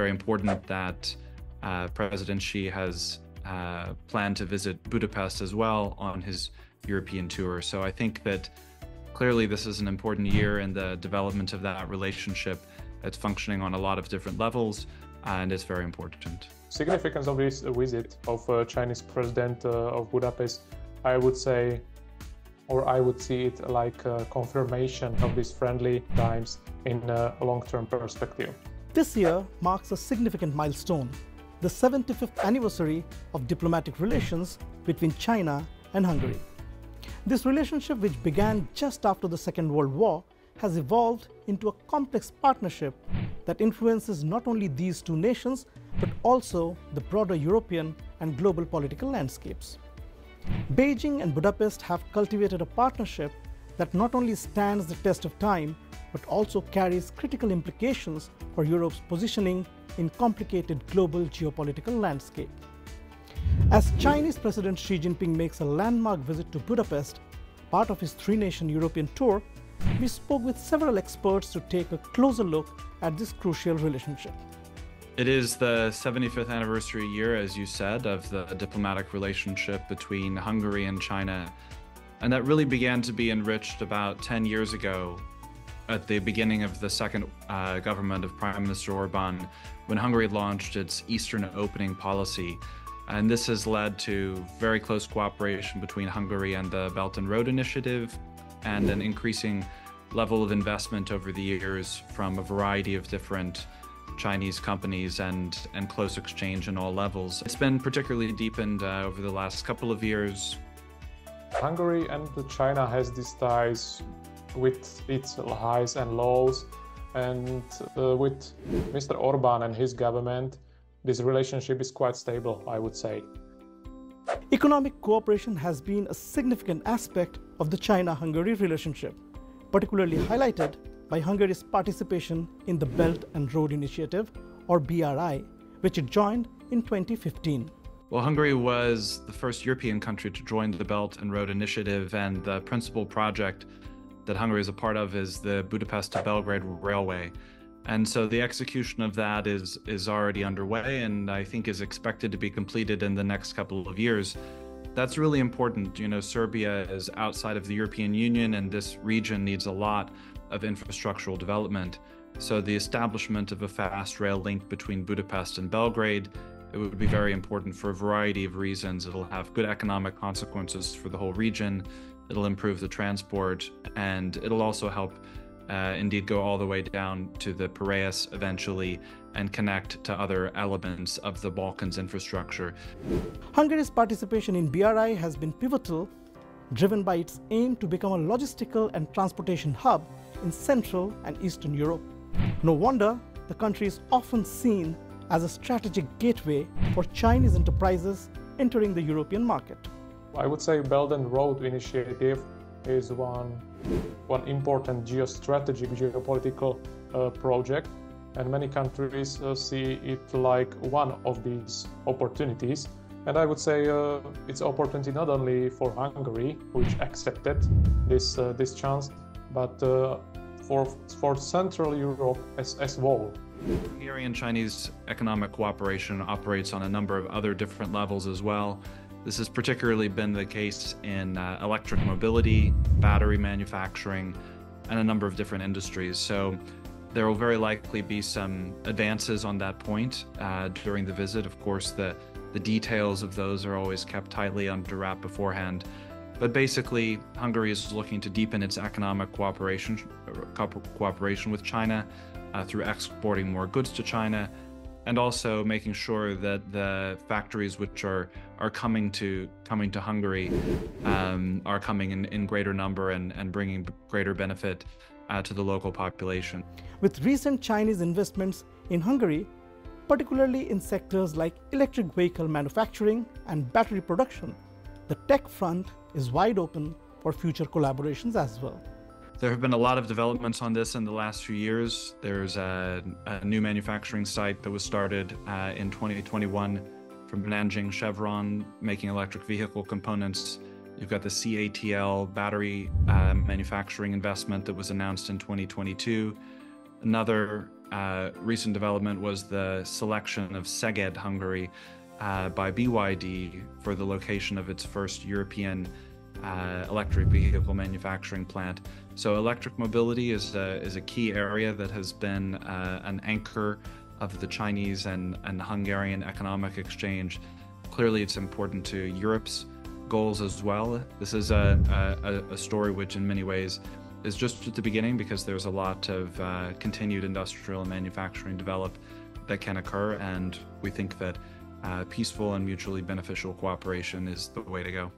very important that President Xi has planned to visit Budapest as well on his European tour. So I think that clearly this is an important year in the development of that relationship. It's functioning on a lot of different levels, and it's very important. Significance of this visit of Chinese President of Budapest, I would say, or I would see it like a confirmation of these friendly times in a long-term perspective. This year marks a significant milestone, the 75th anniversary of diplomatic relations between China and Hungary. This relationship, which began just after the Second World War, has evolved into a complex partnership that influences not only these two nations, but also the broader European and global political landscapes. Beijing and Budapest have cultivated a partnership that not only stands the test of time, but also carries critical implications for Europe's positioning in complicated global geopolitical landscape. As Chinese President Xi Jinping makes a landmark visit to Budapest, part of his three-nation European tour, we spoke with several experts to take a closer look at this crucial relationship. It is the 75th anniversary year, as you said, of the diplomatic relationship between Hungary and China. And that really began to be enriched about 10 years ago at the beginning of the second government of Prime Minister Orbán, when Hungary launched its Eastern opening policy. And this has led to very close cooperation between Hungary and the Belt and Road Initiative, and an increasing level of investment over the years from a variety of different Chinese companies and close exchange in all levels. It's been particularly deepened over the last couple of years. Hungary and China has these ties with its highs and lows, and with Mr. Orbán and his government, this relationship is quite stable, I would say. Economic cooperation has been a significant aspect of the China-Hungary relationship, particularly highlighted by Hungary's participation in the Belt and Road Initiative, or BRI, which it joined in 2015. Well, Hungary was the first European country to join the Belt and Road Initiative, and the principal project that Hungary is a part of is the Budapest to Belgrade Railway. And so the execution of that is already underway, and I think is expected to be completed in the next couple of years. That's really important. You know, Serbia is outside of the European Union, and this region needs a lot of infrastructural development. So the establishment of a fast rail link between Budapest and Belgrade, it would be very important for a variety of reasons. It'll have good economic consequences for the whole region. It'll improve the transport, and it'll also help indeed go all the way down to the Piraeus eventually and connect to other elements of the Balkans infrastructure. Hungary's participation in BRI has been pivotal, driven by its aim to become a logistical and transportation hub in Central and Eastern Europe. No wonder the country is often seen as a strategic gateway for Chinese enterprises entering the European market. I would say Belt and Road Initiative is one important geostrategic, geopolitical project, and many countries see it like one of these opportunities. And I would say it's opportunity not only for Hungary, which accepted this chance, but for Central Europe as a whole. Hungarian-Chinese economic cooperation operates on a number of other different levels as well. This has particularly been the case in electric mobility, battery manufacturing, and a number of different industries. So there will very likely be some advances on that point during the visit. Of course, the details of those are always kept tightly under wrap beforehand. But basically, Hungary is looking to deepen its economic cooperation with China through exporting more goods to China, and also making sure that the factories which are coming to Hungary are coming in greater number and bringing greater benefit to the local population. With recent Chinese investments in Hungary, particularly in sectors like electric vehicle manufacturing and battery production, the tech front is wide open for future collaborations as well. There have been a lot of developments on this in the last few years. There's a new manufacturing site that was started in 2021 from Nanjing Chevron, making electric vehicle components. You've got the CATL battery manufacturing investment that was announced in 2022. Another recent development was the selection of Szeged, Hungary, by BYD for the location of its first European electric vehicle manufacturing plant. So electric mobility is a key area that has been an anchor of the Chinese and Hungarian economic exchange. Clearly, it's important to Europe's goals as well. This is a story which in many ways is just at the beginning, because there's a lot of continued industrial and manufacturing develop that can occur, and we think that peaceful and mutually beneficial cooperation is the way to go.